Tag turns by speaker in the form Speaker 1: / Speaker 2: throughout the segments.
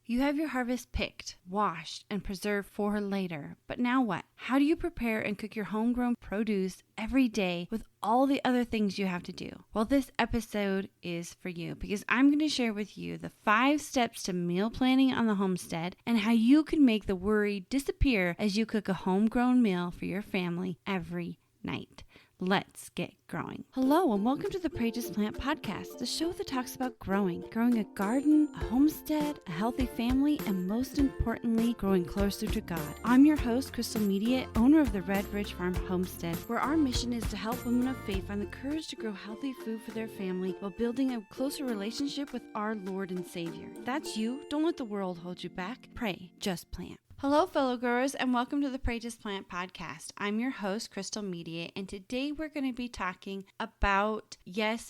Speaker 1: You have your harvest picked, washed, and preserved for later. But now what? How do you prepare and cook your homegrown produce every day with all the other things you have to do? Well, this episode is for you because I'm going to share with you the 5 steps to meal planning on the homestead and how you can make the worry disappear as you cook a homegrown meal for your family every night. Let's get growing. Hello and welcome to the Purposeful Plant Podcast, the show that talks about growing a garden, a homestead, a healthy family, and most importantly, growing closer to God. I'm your host, Crystal Media, owner of the Red Ridge Farm Homestead, where our mission is to help women of faith find the courage to grow healthy food for their family while building a closer relationship with our Lord and Savior. If that's you, don't let the world hold you back. Pray, just plant. Hello, fellow growers, and welcome to the Purposeful Plant Podcast. I'm your host, Crystal Media, and today we're going to be talking about,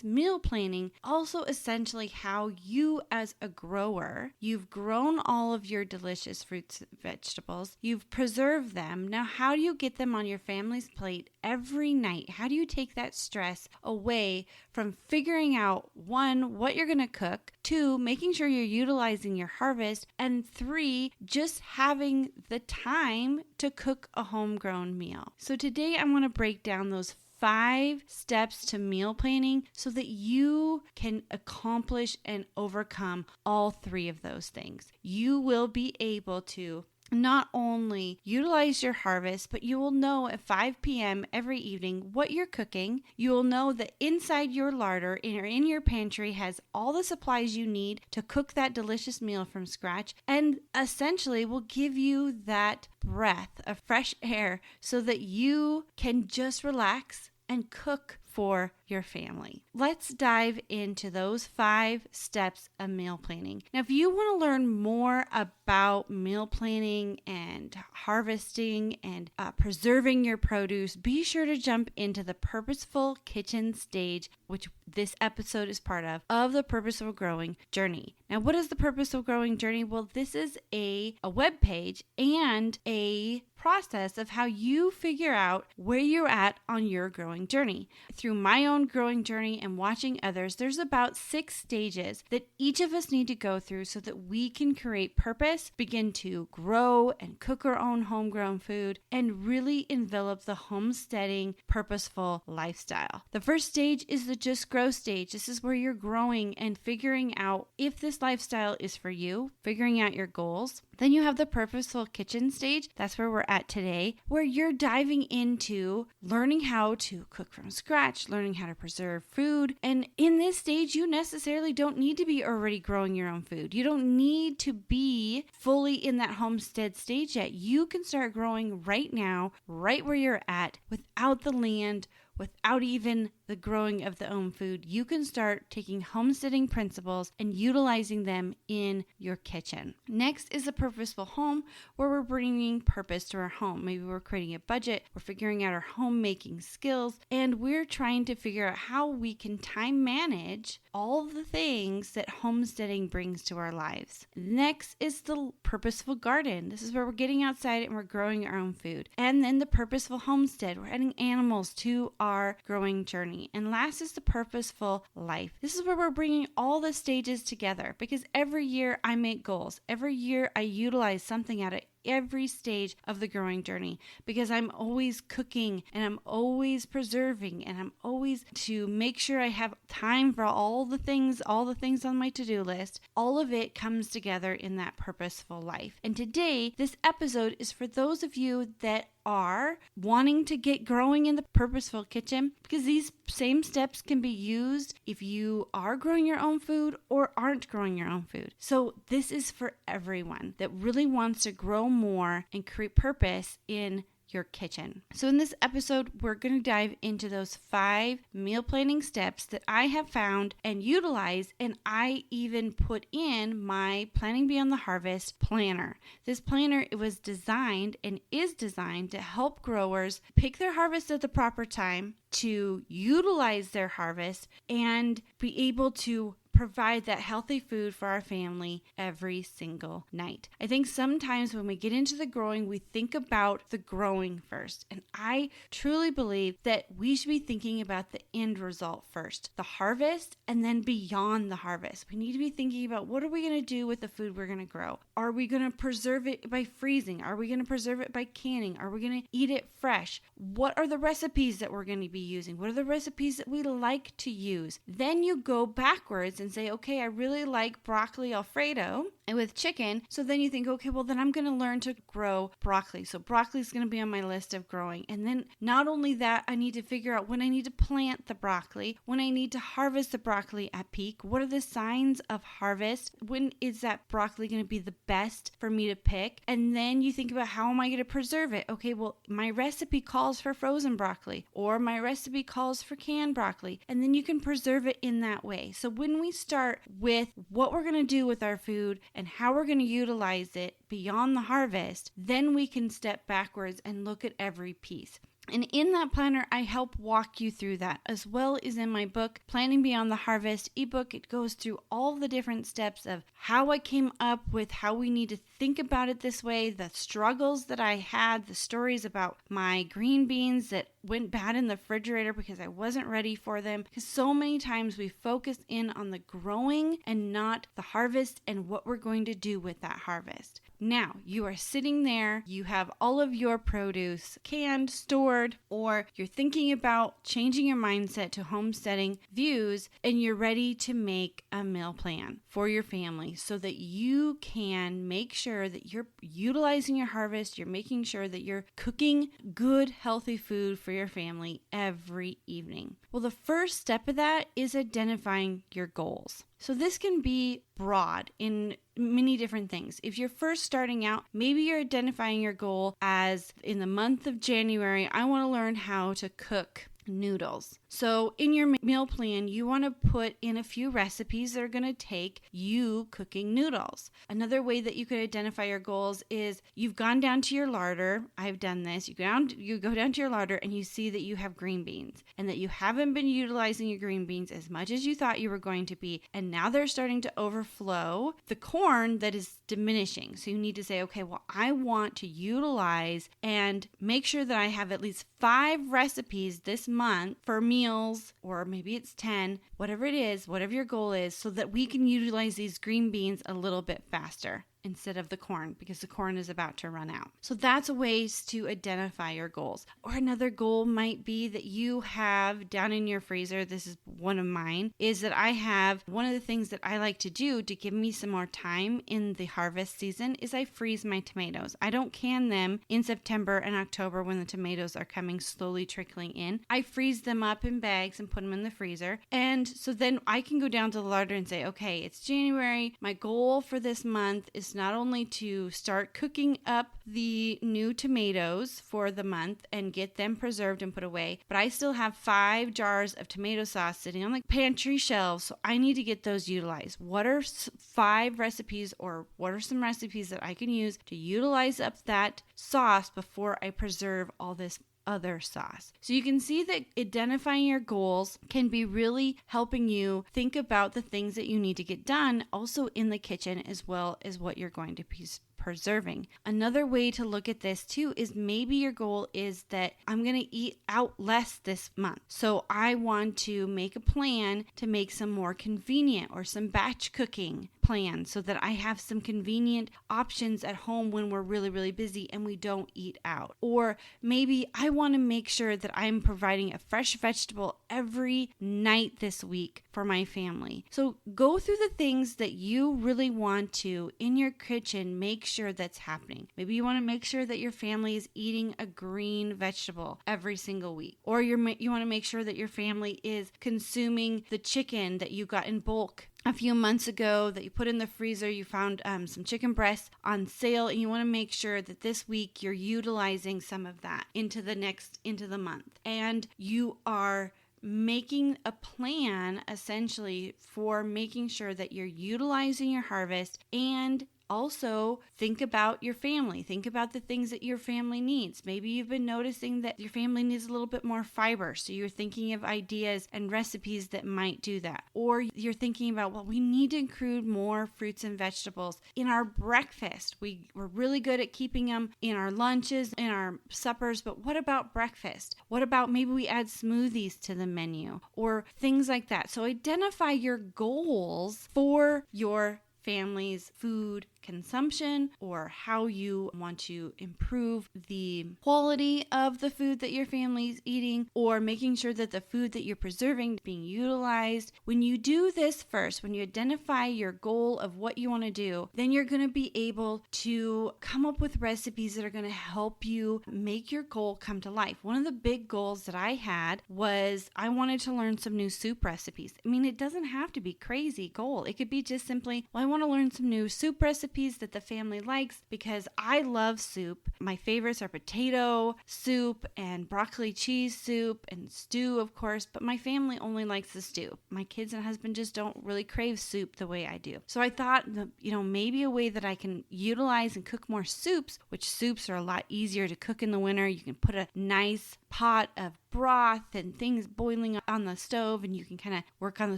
Speaker 1: meal planning, also essentially how you as a grower, you've grown all of your delicious fruits and vegetables, you've preserved them. Now, how do you get them on your family's plate every night? How do you take that stress away from figuring out, 1, what you're going to cook, 2, making sure you're utilizing your harvest, and 3, just having the time to cook a homegrown meal. So today I want to break down those 5 steps to meal planning so that you can accomplish and overcome all 3 of those things. You will be able to not only utilize your harvest, but you will know at 5 p.m. every evening what you're cooking. You will know that inside your larder or in your pantry has all the supplies you need to cook that delicious meal from scratch, and essentially will give you that breath of fresh air so that you can just relax and cook for your family. Let's dive into those 5 steps of meal planning. Now, if you want to learn more about meal planning and harvesting and preserving your produce, be sure to jump into the Purposeful Kitchen stage, which this episode is part of the Purposeful Growing Journey. Now, what is the Purposeful Growing Journey? Well, this is a web page and a process of how you figure out where you're at on your growing journey. Through my own growing journey and watching others, there's about 6 stages that each of us need to go through so that we can create purpose, begin to grow and cook our own homegrown food, and really envelop the homesteading, purposeful lifestyle. The first stage is the just grow stage. This is where you're growing and figuring out if this lifestyle is for you, figuring out your goals. Then you have the Purposeful Kitchen stage. That's where we're at today, where you're diving into learning how to cook from scratch, learning how to preserve food. And in this stage, you necessarily don't need to be already growing your own food. You don't need to be fully in that homestead stage yet. You can start growing right now, right where you're at, without the land, without even the growing of the own food. You can start taking homesteading principles and utilizing them in your kitchen. Next is a purposeful home, where we're bringing purpose to our home. Maybe we're creating a budget, we're figuring out our homemaking skills, and we're trying to figure out how we can time manage all of the things that homesteading brings to our lives. Next is the purposeful garden. This is where we're getting outside and we're growing our own food. And then the purposeful homestead. We're adding animals to our growing journey. And last is the purposeful life. This is where we're bringing all the stages together, because every year I make goals. Every year I utilize something at it. Every stage of the growing journey, because I'm always cooking and I'm always preserving and I'm always to make sure I have time for all the things on my to-do list. All of it comes together in that purposeful life. And today, this episode is for those of you that are wanting to get growing in the purposeful kitchen, because these same steps can be used if you are growing your own food or aren't growing your own food. So this is for everyone that really wants to grow more and create purpose in your kitchen. So in this episode, we're going to dive into those 5 meal planning steps that I have found and utilized, and I even put in my Planning Beyond the Harvest planner. This planner, it was designed and is designed to help growers pick their harvest at the proper time, to utilize their harvest, and be able to provide that healthy food for our family every single night. I think sometimes when we get into the growing, we think about the growing first. And I truly believe that we should be thinking about the end result first, the harvest, and then beyond the harvest. We need to be thinking about what are we going to do with the food we're going to grow? Are we going to preserve it by freezing? Are we going to preserve it by canning? Are we going to eat it fresh? What are the recipes that we're going to be using? What are the recipes that we like to use? Then you go backwards and say, okay, I really like broccoli Alfredo with chicken. So then you think, okay, well then I'm going to learn to grow broccoli. So broccoli is going to be on my list of growing. And then not only that, I need to figure out when I need to plant the broccoli, when I need to harvest the broccoli at peak. What are the signs of harvest? When is that broccoli going to be the best for me to pick? And then you think about, how am I going to preserve it? Okay, well, my recipe calls for frozen broccoli, or my recipe calls for canned broccoli, and then you can preserve it in that way. So when we start with what we're going to do with our food and how we're going to utilize it beyond the harvest, then we can step backwards and look at every piece. And in that planner, I help walk you through that, as well as in my book, Planning Beyond the Harvest ebook. It goes through all the different steps of how I came up with how we need to think about it this way, the struggles that I had, the stories about my green beans that went bad in the refrigerator because I wasn't ready for them. Because so many times we focus in on the growing and not the harvest and what we're going to do with that harvest. Now, you are sitting there, you have all of your produce canned, stored, or you're thinking about changing your mindset to homesteading views, and you're ready to make a meal plan for your family so that you can make sure that you're utilizing your harvest, you're making sure that you're cooking good, healthy food for your family every evening. Well, the first step of that is identifying your goals. So this can be broad in many different things. If you're first starting out, maybe you're identifying your goal as in the month of January, I want to learn how to cook noodles. So in your meal plan, you want to put in a few recipes that are going to take you cooking noodles. Another way that you could identify your goals is you've gone down to your larder. I've done this. You go down to your larder and you see that you have green beans and that you haven't been utilizing your green beans as much as you thought you were going to be. And now they're starting to overflow the corn that is diminishing. So you need to say, okay, well, I want to utilize and make sure that I have at least 5 recipes this month for meals, or maybe it's 10, whatever it is, whatever your goal is, so that we can utilize these green beans a little bit faster instead of the corn, because the corn is about to run out. So that's a way to identify your goals. Or another goal might be that you have down in your freezer, this is one of mine, is that I have one of the things that I like to do to give me some more time in the harvest season is I freeze my tomatoes. I don't can them in September and October when the tomatoes are coming slowly trickling in. I freeze them up in bags and put them in the freezer. And so then I can go down to the larder and say, okay, it's January. My goal for this month is not only to start cooking up the new tomatoes for the month and get them preserved and put away, but I still have 5 jars of tomato sauce sitting on the pantry shelves, so I need to get those utilized. What are 5 recipes, or what are some recipes that I can use to utilize up that sauce before I preserve all this other sauce? So you can see that identifying your goals can be really helping you think about the things that you need to get done also in the kitchen, as well as what you're going to be preserving. Another way to look at this too is maybe your goal is that I'm going to eat out less this month. So I want to make a plan to make some more convenient or some batch cooking plan so that I have some convenient options at home when we're really, really busy and we don't eat out. Or maybe I want to make sure that I'm providing a fresh vegetable every night this week for my family. So go through the things that you really want to in your kitchen, make sure that's happening. Maybe you want to make sure that your family is eating a green vegetable every single week. Or you want to make sure that your family is consuming the chicken that you got in bulk a few months ago that you put in the freezer. You found some chicken breasts on sale, and you want to make sure that this week you're utilizing some of that into the month. And you are making a plan essentially for making sure that you're utilizing your harvest and Also, think about your family. Think about the things that your family needs. Maybe you've been noticing that your family needs a little bit more fiber, so you're thinking of ideas and recipes that might do that. Or you're thinking about, well, we need to include more fruits and vegetables in our breakfast. We're really good at keeping them in our lunches, in our suppers, but what about breakfast? What about maybe we add smoothies to the menu or things like that? So identify your goals for your family's food consumption or how you want to improve the quality of the food that your family's eating, or making sure that the food that you're preserving is being utilized. When you do this first, when you identify your goal of what you want to do, then you're going to be able to come up with recipes that are going to help you make your goal come to life. One of the big goals that I had was I wanted to learn some new soup recipes. I mean, it doesn't have to be crazy goal. It could be just simply, well, I want to learn some new soup recipes that the family likes because I love soup. My favorites are potato soup and broccoli cheese soup and stew, of course, but my family only likes the stew. My kids and husband just don't really crave soup the way I do. So I thought, maybe a way that I can utilize and cook more soups, which soups are a lot easier to cook in the winter. You can put a nice pot of broth and things boiling on the stove, and you can kind of work on the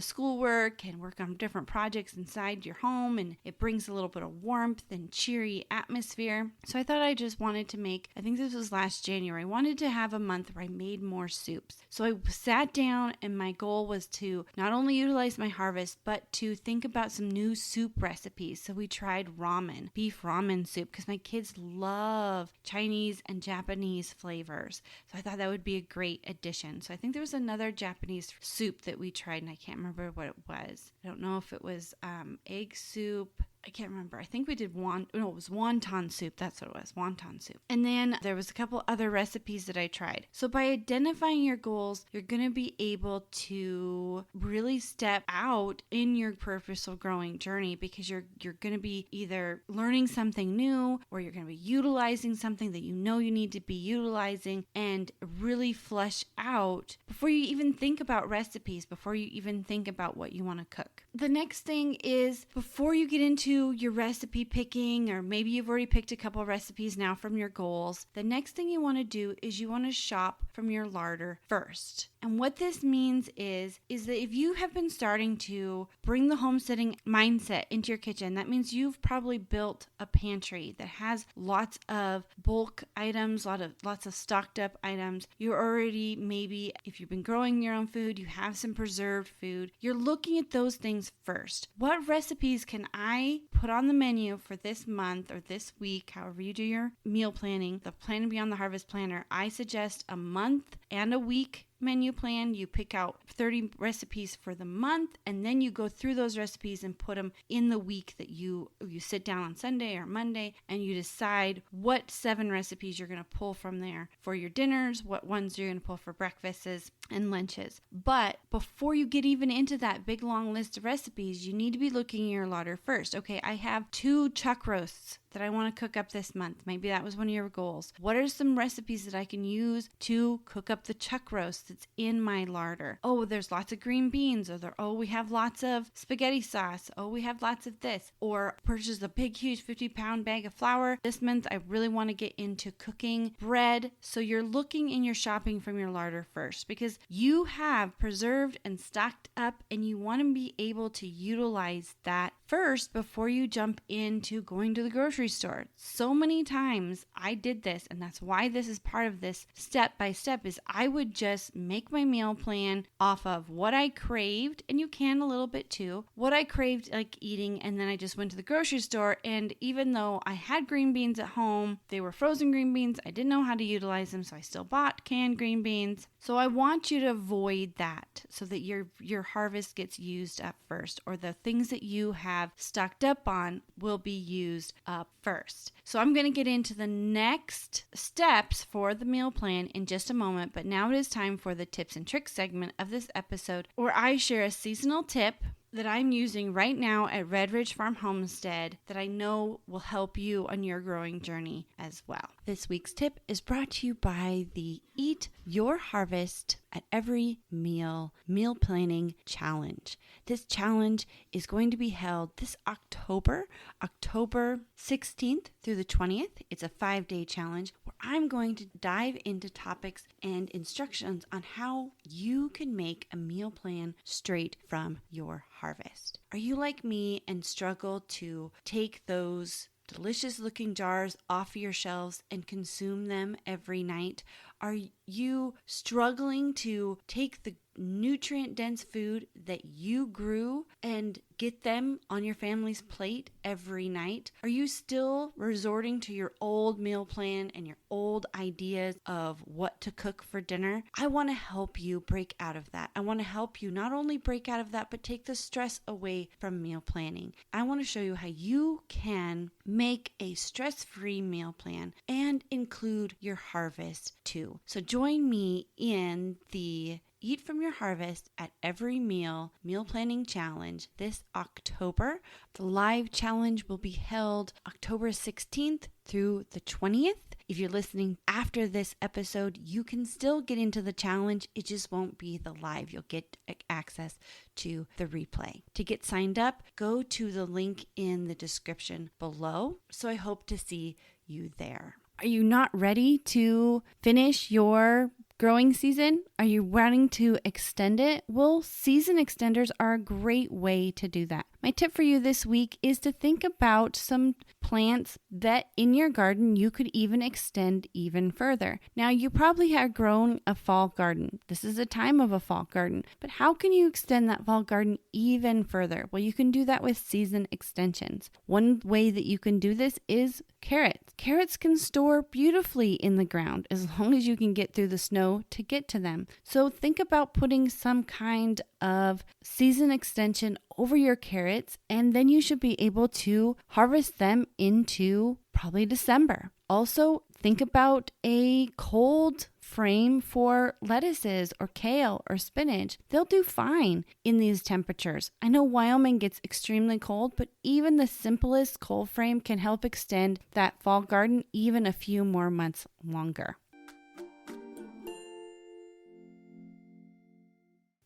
Speaker 1: schoolwork and work on different projects inside your home, and it brings a little bit of warmth and cheery atmosphere. So I thought I just wanted to make, I think this was last January, I wanted to have a month where I made more soups. So I sat down and my goal was to not only utilize my harvest, but to think about some new soup recipes. So we tried ramen, beef ramen soup, because my kids love Chinese and Japanese flavors. So I thought that would be a great addition. So I think there was another Japanese soup that we tried, and I can't remember what it was. I don't know if it was egg soup. I can't remember. I think we did it was wonton soup. That's what it was, wonton soup. And then there was a couple other recipes that I tried. So by identifying your goals, you're going to be able to really step out in your purposeful growing journey, because you're going to be either learning something new, or you're going to be utilizing something that you know you need to be utilizing, and really flesh out before you even think about recipes, before you even think about what you want to cook. The next thing is, before you get into your recipe picking, or maybe you've already picked a couple recipes now from your goals, the next thing you want to do is you want to shop from your larder first. And what this means is that if you have been starting to bring the homesteading mindset into your kitchen, that means you've probably built a pantry that has lots of bulk items, lots of stocked up items. You're already, maybe if you've been growing your own food, you have some preserved food. You're looking at those things first. What recipes can I put on the menu for this month or this week, however you do your meal planning, the Plan Beyond the Harvest Planner? I suggest a month and a week menu plan. You pick out 30 recipes for the month, and then you go through those recipes and put them in the week that you sit down on Sunday or Monday, and you decide what 7 recipes you're going to pull from there for your dinners, what ones you're going to pull for breakfasts and lunches. But before you get even into that big long list of recipes, you need to be looking in your larder first. Okay, I have 2 chuck roasts that I want to cook up this month. Maybe that was one of your goals. What are some recipes that I can use to cook up the chuck roast that's in my larder? Oh, there's lots of green beans, or we have lots of spaghetti sauce. Oh, we have lots of this. Or purchase a big, huge 50-pound bag of flour. This month, I really want to get into cooking bread. So you're looking and you're shopping from your larder first, because you have preserved and stocked up, and you want to be able to utilize that first before you jump into going to the grocery store. So many times I did this, and that's why this is part of this step by step, is I would just make my meal plan off of what I craved, and you can a little bit too, what I craved like eating, and then I just went to the grocery store, and even though I had green beans at home, they were frozen green beans, I didn't know how to utilize them, so I still bought canned green beans. So I want you to avoid that so that your harvest gets used up first, or the things that you have stocked up on will be used up first. So I'm going to get into the next steps for the meal plan in just a moment, but now it is time for the tips and tricks segment of this episode, where I share a seasonal tip that I'm using right now at Red Ridge Farm Homestead that I know will help you on your growing journey as well. This week's tip is brought to you by the Eat Your Harvest at Every Meal Planning Challenge. This challenge is going to be held this October 16th through the 20th. It's a 5-day challenge where I'm going to dive into topics and instructions on how you can make a meal plan straight from your harvest. Are you like me and struggle to take those delicious looking jars off your shelves and consume them every night? Are you struggling to take the nutrient dense food that you grew and get them on your family's plate every night? Are you still resorting to your old meal plan and your old ideas of what to cook for dinner? I want to help you break out of that. I want to help you not only break out of that, but take the stress away from meal planning. I want to show you how you can make a stress-free meal plan and include your harvest too. So join me in the Eat from Your Harvest at Every Meal Planning Challenge this October. The live challenge will be held October 16th through the 20th. If you're listening after this episode, you can still get into the challenge. It just won't be the live. You'll get access to the replay. To get signed up, go to the link in the description below. So I hope to see you there. Are you not ready to finish your growing season? Are you wanting to extend it? Well, season extenders are a great way to do that. My tip for you this week is to think about some plants that in your garden you could even extend even further. Now, you probably have grown a fall garden. This is a time of a fall garden, but how can you extend that fall garden even further? Well, you can do that with season extensions. One way that you can do this is carrots. Carrots can store beautifully in the ground as long as you can get through the snow to get to them. So think about putting some kind of season extension over your carrots, and then you should be able to harvest them into probably December. Also, think about a cold frame for lettuces or kale or spinach. They'll do fine in these temperatures. I know Wyoming gets extremely cold, but even the simplest cold frame can help extend that fall garden even a few more months longer.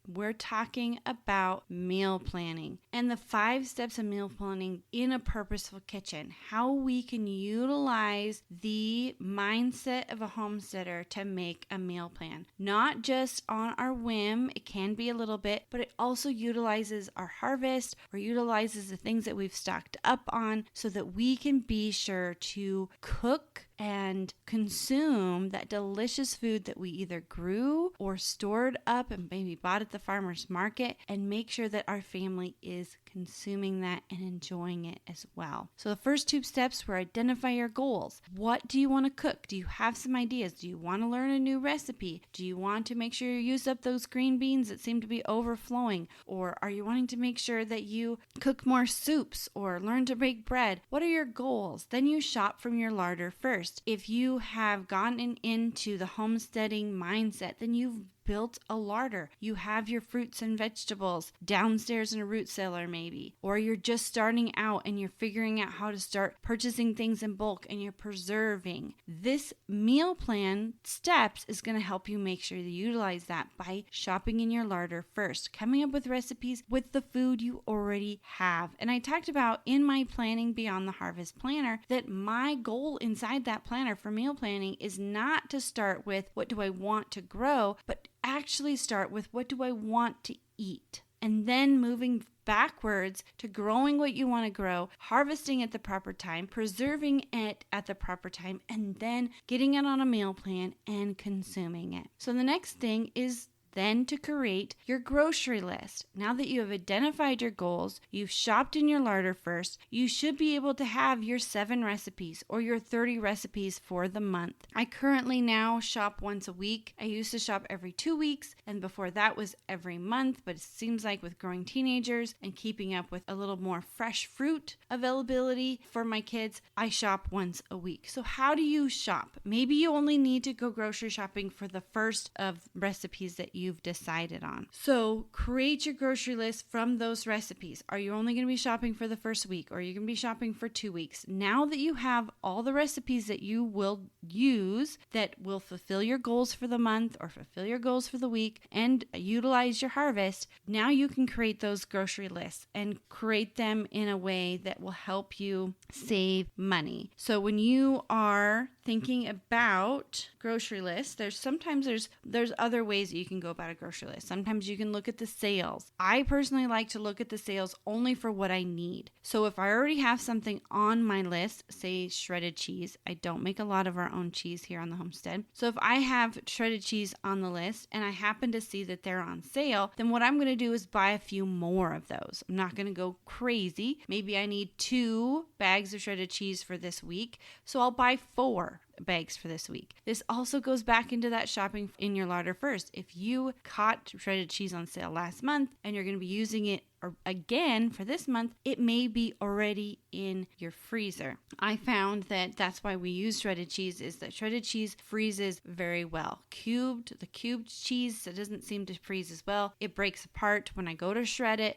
Speaker 1: We're talking about meal planning and the 5 steps of meal planning in a purposeful kitchen. How we can utilize the mindset of a homesteader to make a meal plan. Not just on our whim, it can be a little bit, but it also utilizes our harvest or utilizes the things that we've stocked up on so that we can be sure to cook and consume that delicious food that we either grew or stored up and maybe bought at the farmer's market, and make sure that our family is consuming that and enjoying it as well. So the first 2 steps were identify your goals. What do you want to cook? Do you have some ideas? Do you want to learn a new recipe? Do you want to make sure you use up those green beans that seem to be overflowing? Or are you wanting to make sure that you cook more soups or learn to bake bread? What are your goals? Then you shop from your larder first. If you have gotten into the homesteading mindset, then you've built a larder. You have your fruits and vegetables downstairs in a root cellar maybe, or you're just starting out and you're figuring out how to start purchasing things in bulk and you're preserving. This meal plan steps is going to help you make sure to utilize that by shopping in your larder first, coming up with recipes with the food you already have. And I talked about in my Planning Beyond the Harvest planner that my goal inside that planner for meal planning is not to start with what do I want to grow, but actually start with what do I want to eat, and then moving backwards to growing what you want to grow, harvesting at the proper time, preserving it at the proper time, and then getting it on a meal plan and consuming it. So the next thing is then to create your grocery list. Now that you have identified your goals, you've shopped in your larder first, you should be able to have your 7 recipes or your 30 recipes for the month. I currently now shop once a week. I used to shop every 2 weeks, and before that was every month, but it seems like with growing teenagers and keeping up with a little more fresh fruit availability for my kids, I shop once a week. So how do you shop? Maybe you only need to go grocery shopping for the first of recipes that you you've decided on. So create your grocery list from those recipes. Are you only going to be shopping for the first week, or are you going to be shopping for 2 weeks? Now that you have all the recipes that you will use that will fulfill your goals for the month or fulfill your goals for the week and utilize your harvest, now you can create those grocery lists and create them in a way that will help you save money. So when you are thinking about grocery lists, there's other ways that you can go about a grocery list. Sometimes you can look at the sales. I personally like to look at the sales only for what I need. So if I already have something on my list, say shredded cheese, I don't make a lot of our own cheese here on the homestead. So if I have shredded cheese on the list and I happen to see that they're on sale, then what I'm going to do is buy a few more of those. I'm not going to go crazy. Maybe I need 2 bags of shredded cheese for this week, so I'll buy 4 bags for this week. This also goes back into that shopping in your larder first. If you caught shredded cheese on sale last month and you're going to be using it again for this month, it may be already in your freezer. I found that that's why we use shredded cheese, is that shredded cheese freezes very well. The cubed cheese, it doesn't seem to freeze as well. It breaks apart when I go to shred it,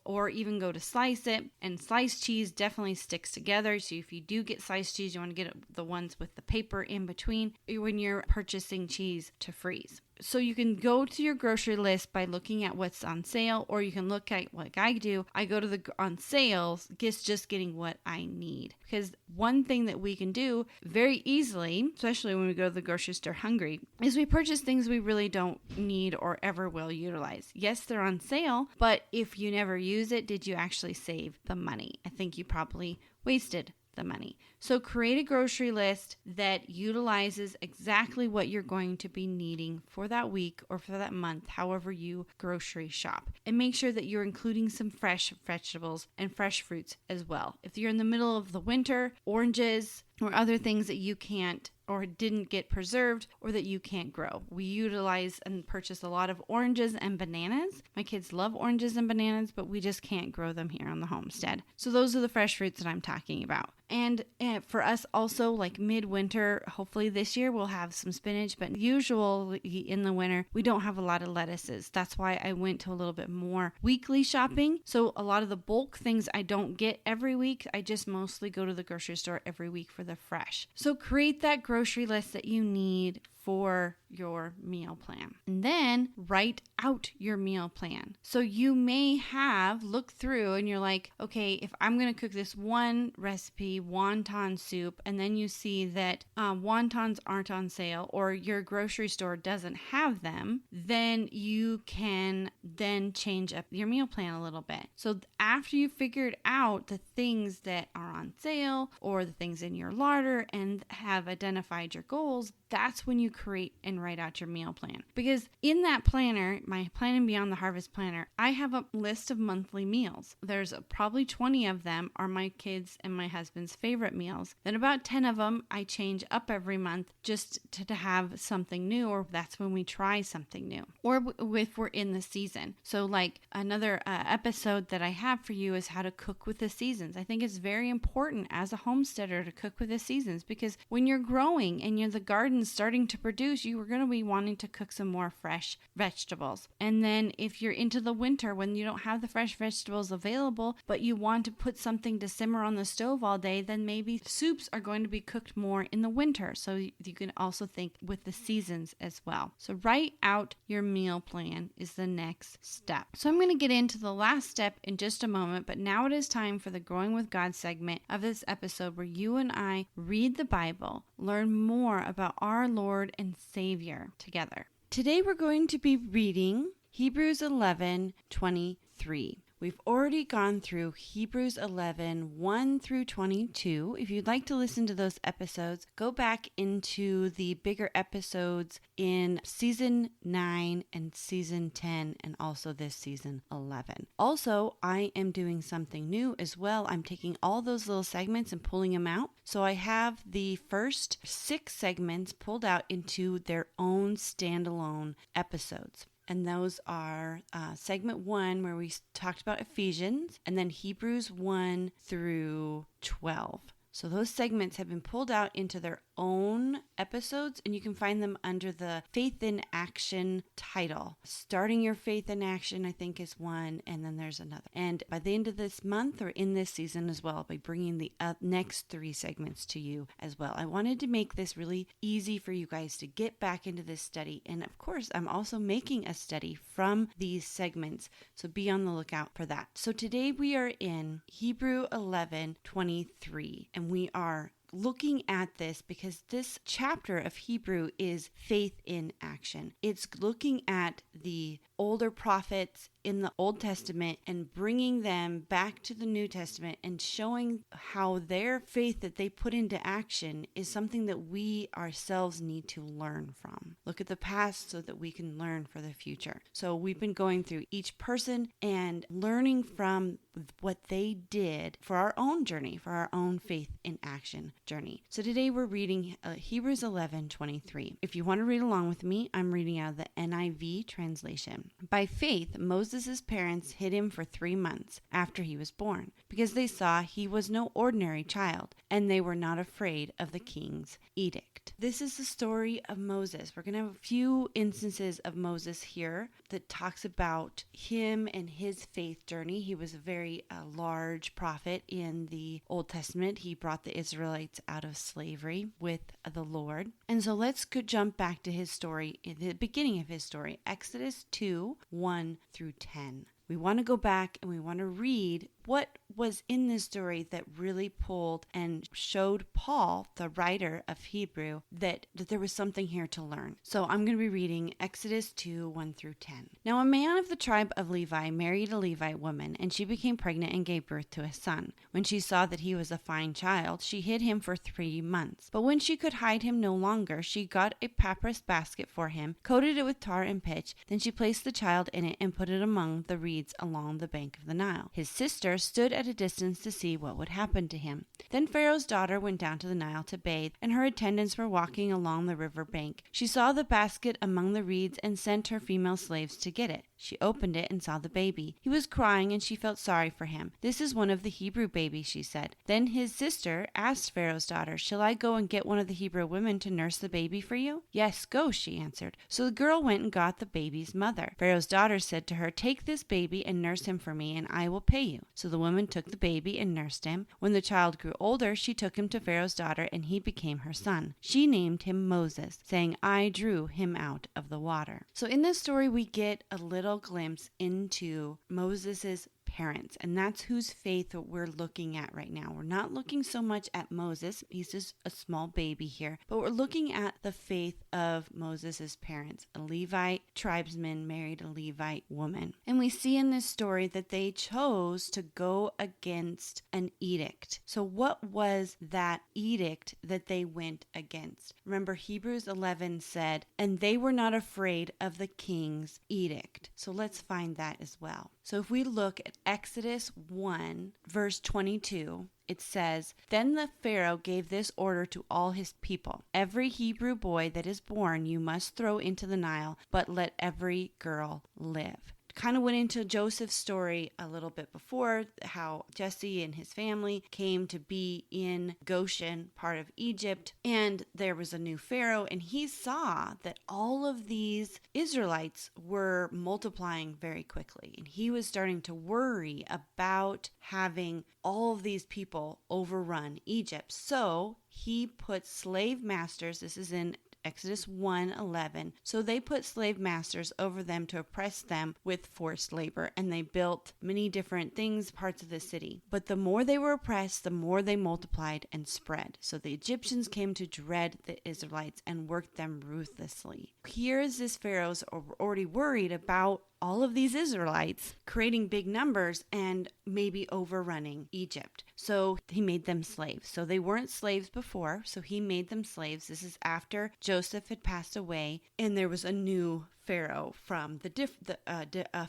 Speaker 1: or even go to slice it, and sliced cheese definitely sticks together. So if you do get sliced cheese, you want to get the ones with the paper in between when you're purchasing cheese to freeze. So you can go to your grocery list by looking at what's on sale, or you can look at, like I do, I go to the on sales, just getting what I need. Because one thing that we can do very easily, especially when we go to the grocery store hungry, is we purchase things we really don't need or ever will utilize. Yes, they're on sale, but if you never use it, did you actually save the money? I think you probably wasted the money. So create a grocery list that utilizes exactly what you're going to be needing for that week or for that month, however you grocery shop. And make sure that you're including some fresh vegetables and fresh fruits as well. If you're in the middle of the winter, oranges or other things that you can't or didn't get preserved or that you can't grow. We utilize and purchase a lot of oranges and bananas. My kids love oranges and bananas, but we just can't grow them here on the homestead. So those are the fresh fruits that I'm talking about. And for us also, like midwinter, hopefully this year we'll have some spinach, but usually in the winter, we don't have a lot of lettuces. That's why I went to a little bit more weekly shopping. So a lot of the bulk things I don't get every week. I just mostly go to the grocery store every week for the fresh. So create that grocery list that you need for your meal plan. And then write out your meal plan. So you may have looked through and you're like, okay, if I'm going to cook this one recipe, wonton soup, and then you see that wontons aren't on sale or your grocery store doesn't have them, then you can then change up your meal plan a little bit. So after you figured out the things that are on sale or the things in your larder and have identified your goals, that's when you create and write out your meal plan. Because in that planner, my Planning Beyond the Harvest planner, I have a list of monthly meals. There's probably 20 of them are my kids' and my husband's favorite meals. Then about 10 of them I change up every month just to have something new, or that's when we try something new, or if we're in the season. So like another episode that I have for you is how to cook with the seasons. I think it's very important as a homesteader to cook with the seasons, because when you're growing and the garden's starting to produce, you are going to be wanting to cook some more fresh vegetables. And then if you're into the winter when you don't have the fresh vegetables available, but you want to put something to simmer on the stove all day, then maybe soups are going to be cooked more in the winter. So you can also think with the seasons as well. So write out your meal plan is the next step. So I'm going to get into the last step in just a moment, but now it is time for the Growing with God segment of this episode where you and I read the Bible, learn more about our Lord and Savior together. Today we're going to be reading Hebrews 11:23. We've already gone through Hebrews 11:1 through 22. If you'd like to listen to those episodes, go back into the bigger episodes in season 9 and season 10 and also this season 11. Also, I am doing something new as well. I'm taking all those little segments and pulling them out. So I have the first 6 segments pulled out into their own standalone episodes. And those are segment 1, where we talked about Ephesians, and then Hebrews 1 through 12. So those segments have been pulled out into their own episodes, and you can find them under the Faith in Action title. Starting Your Faith in Action, I think, is one, and then there's another. And by the end of this month, or in this season as well, I'll be bringing the next 3 segments to you as well. I wanted to make this really easy for you guys to get back into this study. And of course, I'm also making a study from these segments, so be on the lookout for that. So today we are in Hebrew 11:23, and we are looking at this because this chapter of Hebrew is faith in action. It's looking at the older prophets in the Old Testament and bringing them back to the New Testament and showing how their faith that they put into action is something that we ourselves need to learn from. Look at the past so that we can learn for the future. So we've been going through each person and learning from what they did for our own journey, for our own faith in action journey. So today we're reading Hebrews 11:23. If you want to read along with me, I'm reading out of the NIV translation. By faith, Moses' parents hid him for 3 months after he was born, because they saw he was no ordinary child, and they were not afraid of the king's edict. This is the story of Moses. We're going to have a few instances of Moses here that talks about him and his faith journey. He was a very large prophet in the Old Testament. He brought the Israelites out of slavery with the Lord. And so let's jump back to his story, the beginning of his story, Exodus 2:1-10. We want to go back and we want to read what was in this story that really pulled and showed Paul, the writer of Hebrew, that there was something here to learn. So I'm going to be reading Exodus 2:1-10. Now a man of the tribe of Levi married a Levite woman, and she became pregnant and gave birth to a son. When she saw that he was a fine child, she hid him for 3 months. But when she could hide him no longer, she got a papyrus basket for him, coated it with tar and pitch. Then she placed the child in it and put it among the reeds along the bank of the Nile. His sister stood at a distance to see what would happen to him. Then Pharaoh's daughter went down to the Nile to bathe, and her attendants were walking along the river bank. She saw the basket among the reeds and sent her female slaves to get it. She opened it and saw the baby. He was crying, and she felt sorry for him. "This is one of the Hebrew babies," she said. Then his sister asked Pharaoh's daughter, "Shall I go and get one of the Hebrew women to nurse the baby for you?" "Yes, go," she answered. So the girl went and got the baby's mother. Pharaoh's daughter said to her, "Take this baby and nurse him for me, and I will pay you." So the woman took the baby and nursed him. When the child grew older, she took him to Pharaoh's daughter, and he became her son. She named him Moses, saying, "I drew him out of the water." So in this story, we get a little glimpse into Moses's parents, and that's whose faith we're looking at right now. We're not looking so much at Moses, he's just a small baby here, but we're looking at the faith of Moses's parents. A Levite tribesman married a Levite woman, and we see in this story that they chose to go against an edict. So what was that edict that they went against? Remember, Hebrews 11 said, "And they were not afraid of the king's edict." So let's find that as well. So if we look at Exodus 1, verse 22, it says, "Then the Pharaoh gave this order to all his people. Every Hebrew boy that is born you must throw into the Nile, but let every girl live." Kind of went into Joseph's story a little bit before, how Jesse and his family came to be in Goshen, part of Egypt, and there was a new Pharaoh, and he saw that all of these Israelites were multiplying very quickly, and he was starting to worry about having all of these people overrun Egypt. So he put slave masters, this is in Exodus 1:11. So they put slave masters over them to oppress them with forced labor, and they built many different things, parts of the city. But the more they were oppressed, the more they multiplied and spread. So the Egyptians came to dread the Israelites and worked them ruthlessly. Here is this Pharaoh's already worried about all of these Israelites creating big numbers and maybe overrunning Egypt. So he made them slaves. So they weren't slaves before, so he made them slaves. This is after Joseph had passed away and there was a new Pharaoh from the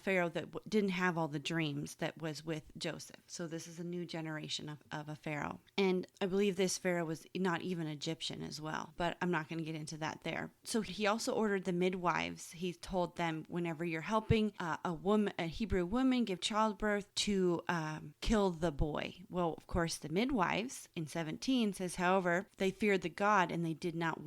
Speaker 1: Pharaoh that didn't have all the dreams that was with Joseph. So this is a new generation of a Pharaoh. And I believe this Pharaoh was not even Egyptian as well, but I'm not going to get into that there. So he also ordered the midwives. He told them, whenever you're helping a Hebrew woman give childbirth, to kill the boy. Well, of course, the midwives in 17 says, however, they feared the God and they did not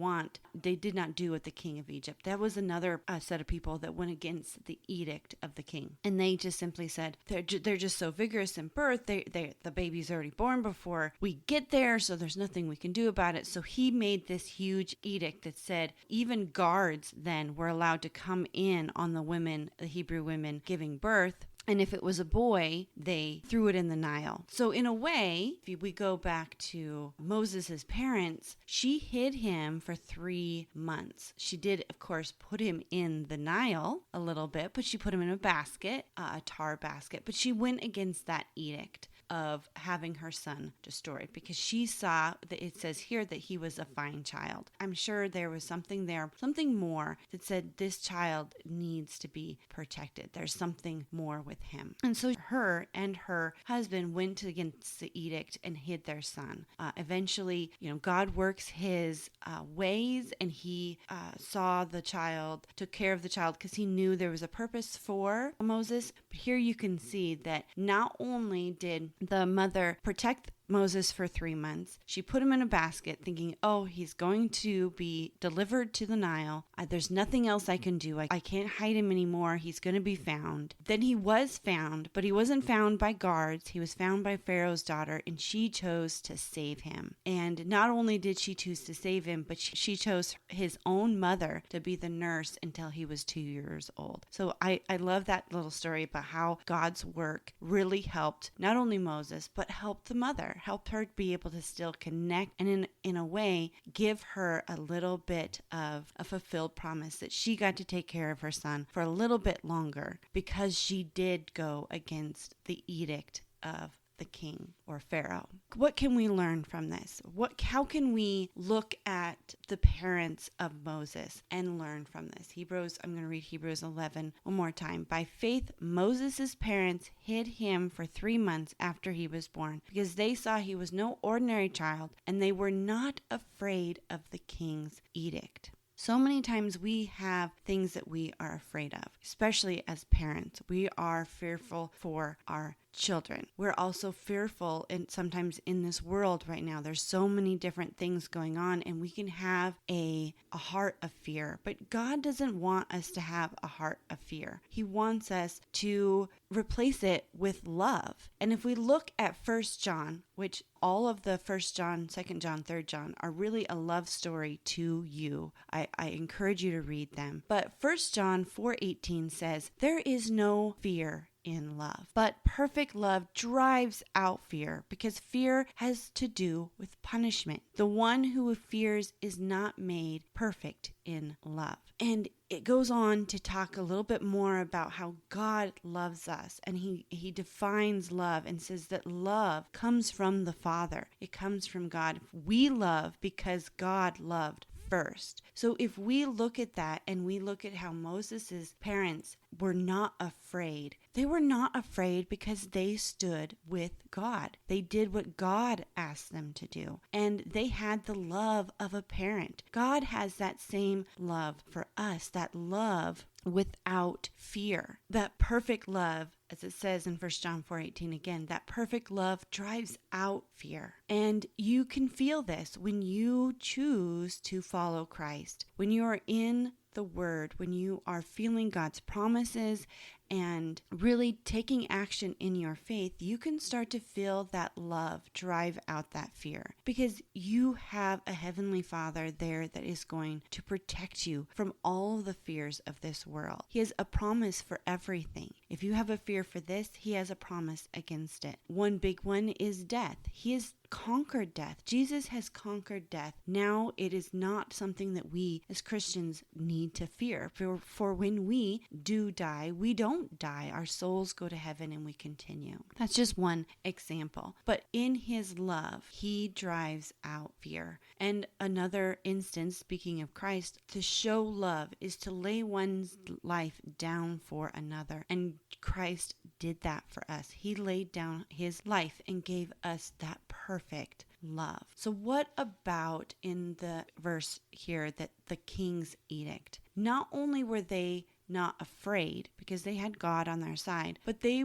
Speaker 1: do what the king of Egypt. That was another set of people that went against the edict of the king. And they just simply said, they're just so vigorous in birth. The baby's already born before we get there, so there's nothing we can do about it. So he made this huge edict that said even guards then were allowed to come in on the Hebrew women giving birth. And if it was a boy, they threw it in the Nile. So in a way, if we go back to Moses' parents, she hid him for 3 months. She did, of course, put him in the Nile a little bit, but she put him in a basket, a tar basket. But she went against that edict of having her son destroyed because she saw that it says here that he was a fine child. I'm sure there was something there, something more that said this child needs to be protected. There's something more with him. And so her and her husband went against the edict and hid their son. Eventually, God works his ways, and he saw the child, took care of the child because he knew there was a purpose for Moses. But here you can see that not only did the mother protect Moses for 3 months. She put him in a basket thinking, he's going to be delivered to the Nile. There's nothing else I can do. I can't hide him anymore. He's going to be found. Then he was found, but he wasn't found by guards. He was found by Pharaoh's daughter, and she chose to save him. And not only did she choose to save him, but she chose his own mother to be the nurse until he was 2 years old. So I love that little story about how God's work really helped not only Moses, but helped the mother. Helped her be able to still connect and in a way give her a little bit of a fulfilled promise that she got to take care of her son for a little bit longer because she did go against the edict of the king or Pharaoh. What can we learn from this? How can we look at the parents of Moses and learn from this? I'm going to read Hebrews 11 one more time. By faith, Moses' parents hid him for 3 months after he was born because they saw he was no ordinary child and they were not afraid of the king's edict. So many times we have things that we are afraid of, especially as parents. We are fearful for our children. We're also fearful, and sometimes in this world right now, there's so many different things going on, and we can have a heart of fear. But God doesn't want us to have a heart of fear. He wants us to replace it with love. And if we look at 1 John, which all of the 1 John, 2 John, 3 John are really a love story to you. I encourage you to read them. But 1 John 4:18 says, there is no fear in love, but perfect love drives out fear because fear has to do with punishment. The one who fears is not made perfect in love. And it goes on to talk a little bit more about how God loves us, and he defines love and says that love comes from the Father. It comes from God. We love because God loved first. So if we look at that and we look at how Moses' parents were not afraid, they were not afraid because they stood with God. They did what God asked them to do. And they had the love of a parent. God has that same love for us, that love without fear. That perfect love, as it says in 1 John 4:18 again, that perfect love drives out fear. And you can feel this when you choose to follow Christ. When you are in the Word, when you are feeling God's promises and really taking action in your faith, you can start to feel that love drive out that fear because you have a Heavenly Father there that is going to protect you from all of the fears of this world. He has a promise for everything. If you have a fear for this, He has a promise against it. One big one is death. He has conquered death. Jesus has conquered death. Now it is not something that we as Christians need to fear. For when we do die, we don't die. Our souls go to heaven and we continue. That's just one example. But in his love, he drives out fear. And another instance, speaking of Christ, to show love is to lay one's life down for another. And Christ did that for us. He laid down his life and gave us that perfect love. So what about in the verse here that the king's edict? Not only were they not afraid because they had God on their side, but they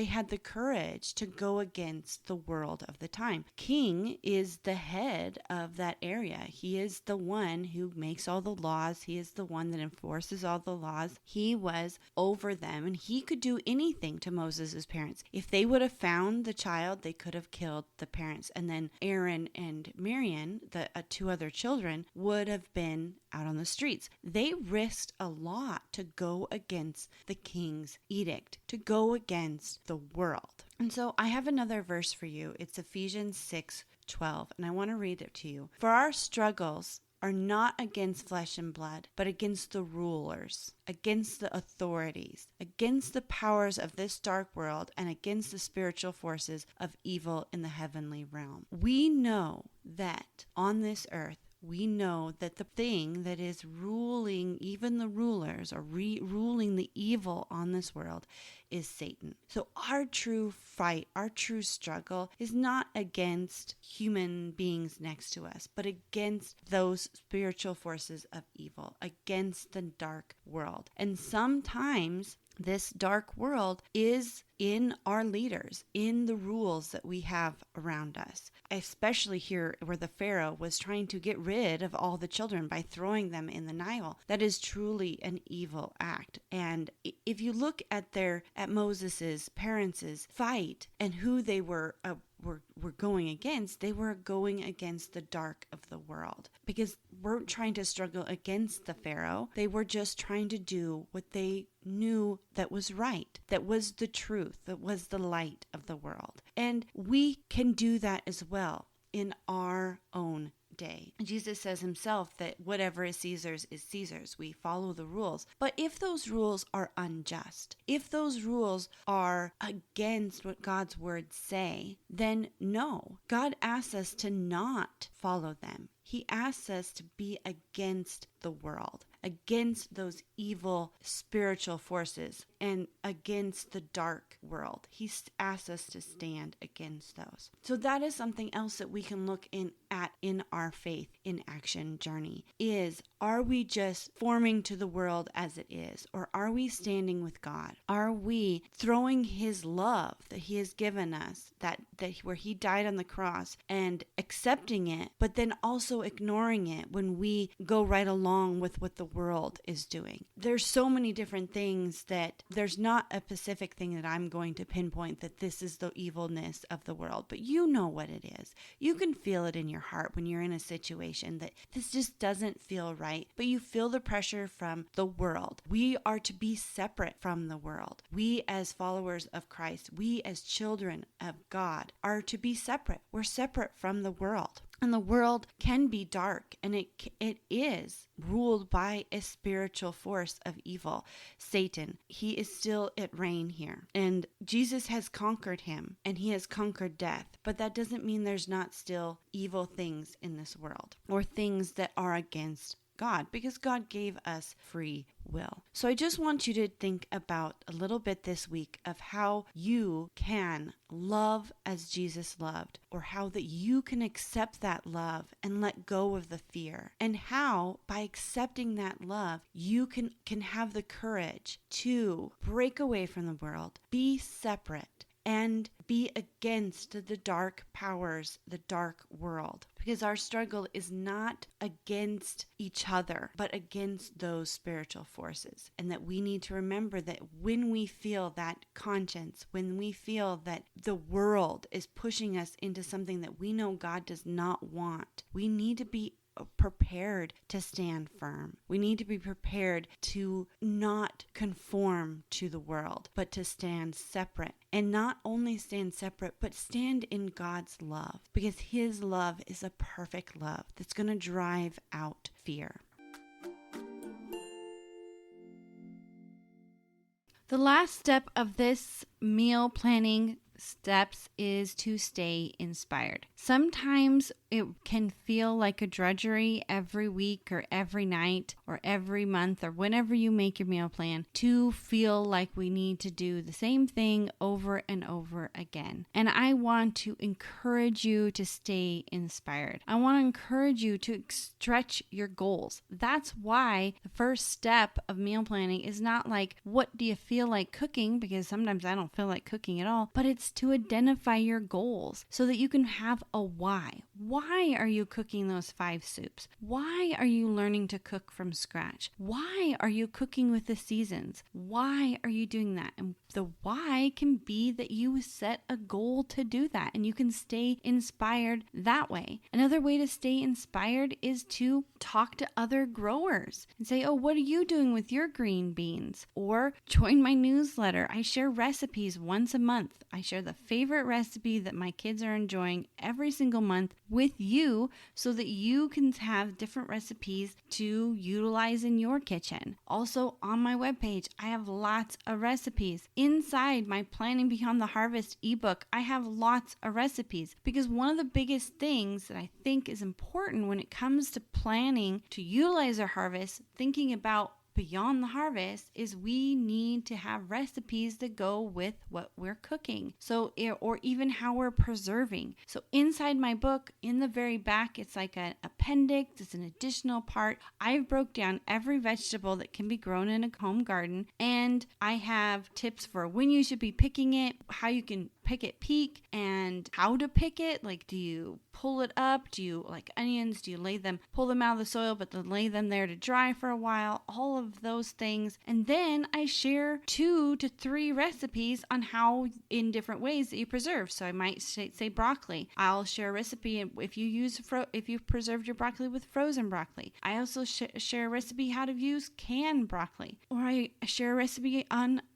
Speaker 1: had the courage to go against the world of the time. King is the head of that area. He is the one who makes all the laws. He is the one that enforces all the laws. He was over them, and he could do anything to Moses' parents. If they would have found the child, they could have killed the parents, and then Aaron and Miriam, the two other children, would have been out on the streets. They risked a lot to go against the king's edict, to go against the world. And so I have another verse for you. It's Ephesians 6:12, and I want to read it to you. For our struggles are not against flesh and blood, but against the rulers, against the authorities, against the powers of this dark world, and against the spiritual forces of evil in the heavenly realm. We know that on this earth, we know that the thing that is ruling, even the rulers, or ruling the evil on this world, is Satan. So our true fight, our true struggle is not against human beings next to us, but against those spiritual forces of evil, against the dark world. And sometimes this dark world is in our leaders, in the rules that we have around us, especially here where the Pharaoh was trying to get rid of all the children by throwing them in the Nile. That is truly an evil act. And if you look at Moses's parents' fight and who they were going against, they were going against the dark of the world, because weren't trying to struggle against the Pharaoh. They were just trying to do what they knew that was right, that was the truth, that was the light of the world. And we can do that as well in our own day. Jesus says himself that whatever is Caesar's is Caesar's. We follow the rules. But if those rules are unjust, if those rules are against what God's words say, then no. God asks us to not follow them. He asks us to be against the world, against those evil spiritual forces, and against the dark world. He asks us to stand against those. So that is something else that we can look at in our faith in action journey is, are we just forming to the world as it is, or are we standing with God? Are we throwing his love that he has given us, that where he died on the cross, and accepting it, but then also ignoring it when we go right along with what the world is doing? There's so many different things that there's not a specific thing that I'm going to pinpoint that this is the evilness of the world, but you know what it is. You can feel it in your heart when you're in a situation that this just doesn't feel right, but you feel the pressure from the world. We are to be separate from the world. We as followers of Christ, we as children of God are to be separate. We're separate from the world. And the world can be dark, and it is ruled by a spiritual force of evil, Satan. He is still at reign here. And Jesus has conquered him, and he has conquered death. But that doesn't mean there's not still evil things in this world, or things that are against God, because God gave us free will. So I just want you to think about a little bit this week of how you can love as Jesus loved, or how that you can accept that love and let go of the fear, and how by accepting that love you can have the courage to break away from the world, be separate, and be against the dark powers, the dark world. Because our struggle is not against each other, but against those spiritual forces. And that we need to remember that when we feel that conscience, when we feel that the world is pushing us into something that we know God does not want, we need to be prepared to stand firm. We need to be prepared to not conform to the world, but to stand separate. And not only stand separate, but stand in God's love, because His love is a perfect love that's going to drive out fear. The last step of this meal planning steps is to stay inspired. Sometimes it can feel like a drudgery every week or every night or every month or whenever you make your meal plan to feel like we need to do the same thing over and over again. And I want to encourage you to stay inspired. I want to encourage you to stretch your goals. That's why the first step of meal planning is not like, what do you feel like cooking? Because sometimes I don't feel like cooking at all, but it's to identify your goals so that you can have a why. Why are you cooking those 5 soups? Why are you learning to cook from scratch? Why are you cooking with the seasons? Why are you doing that? And the why can be that you set a goal to do that and you can stay inspired that way. Another way to stay inspired is to talk to other growers and say, oh, what are you doing with your green beans? Or join my newsletter. I share recipes once a month. I share the favorite recipe that my kids are enjoying every single month with you so that you can have different recipes to utilize in your kitchen. Also on my webpage, I have lots of recipes. Inside my Planning Beyond the Harvest ebook, I have lots of recipes because one of the biggest things that I think is important when it comes to planning to utilize our harvest, thinking about beyond the harvest, is we need to have recipes that go with what we're cooking. Or even how we're preserving. So inside my book, in the very back, it's like an appendix. It's an additional part. I've broke down every vegetable that can be grown in a home garden. And I have tips for when you should be picking it, how you can pick it peak, and how to pick it. Like, do you pull it up? Do you, like onions, do you pull them out of the soil, but then lay them there to dry for a while? All of those things. And then I share 2 to 3 recipes on how in different ways that you preserve. So I might say broccoli. I'll share a recipe if you preserved your broccoli with frozen broccoli. I also share a recipe how to use canned broccoli. Or I share a recipe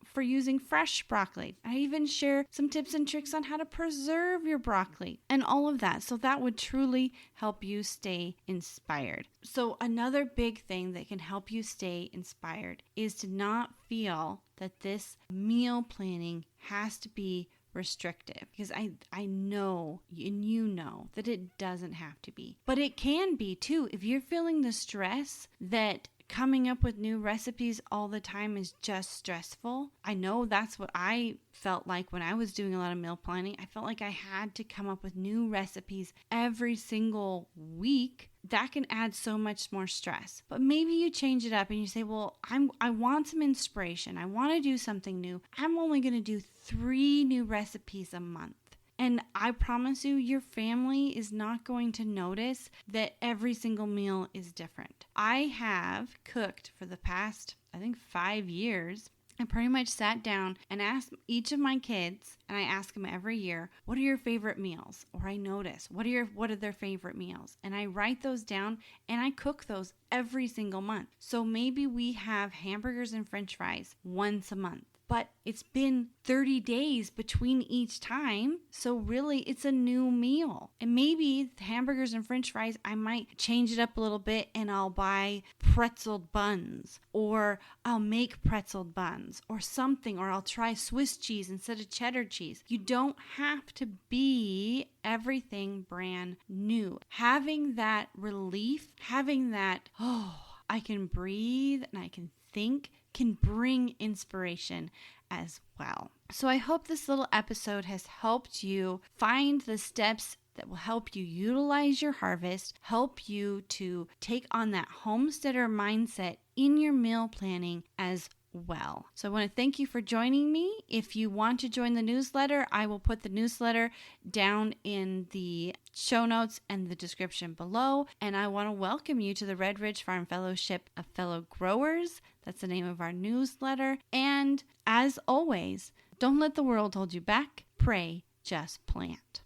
Speaker 1: for using fresh broccoli. I even share some tips and tricks on how to preserve your broccoli and all of that. So that would truly help you stay inspired. So another big thing that can help you stay inspired is to not feel that this meal planning has to be restrictive, because I know, and you know, that it doesn't have to be. But it can be too. If you're feeling the stress that coming up with new recipes all the time is just stressful. I know that's what I felt like when I was doing a lot of meal planning. I felt like I had to come up with new recipes every single week. That can add so much more stress. But maybe you change it up and you say, well, I want some inspiration. I want to do something new. I'm only going to do 3 new recipes a month. And I promise you, your family is not going to notice that every single meal is different. I have cooked for the past, 5 years. I pretty much sat down and asked each of my kids, and I ask them every year, what are your favorite meals? Or I notice, what are their favorite meals? And I write those down and I cook those every single month. So maybe we have hamburgers and French fries once a month. But it's been 30 days between each time, so really it's a new meal. And maybe the hamburgers and French fries, I might change it up a little bit and I'll buy pretzeled buns, or I'll make pretzeled buns or something, or I'll try Swiss cheese instead of cheddar cheese. You don't have to be everything brand new. Having that relief, having that, I can breathe and I can think, can bring inspiration as well. So I hope this little episode has helped you find the steps that will help you utilize your harvest, help you to take on that homesteader mindset in your meal planning as well. So I want to thank you for joining me. If you want to join the newsletter, I will put the newsletter down in the show notes and the description below. And I want to welcome you to the Red Ridge Farm Fellowship of Fellow Growers. That's the name of our newsletter. And as always, don't let the world hold you back. Pray, just plant.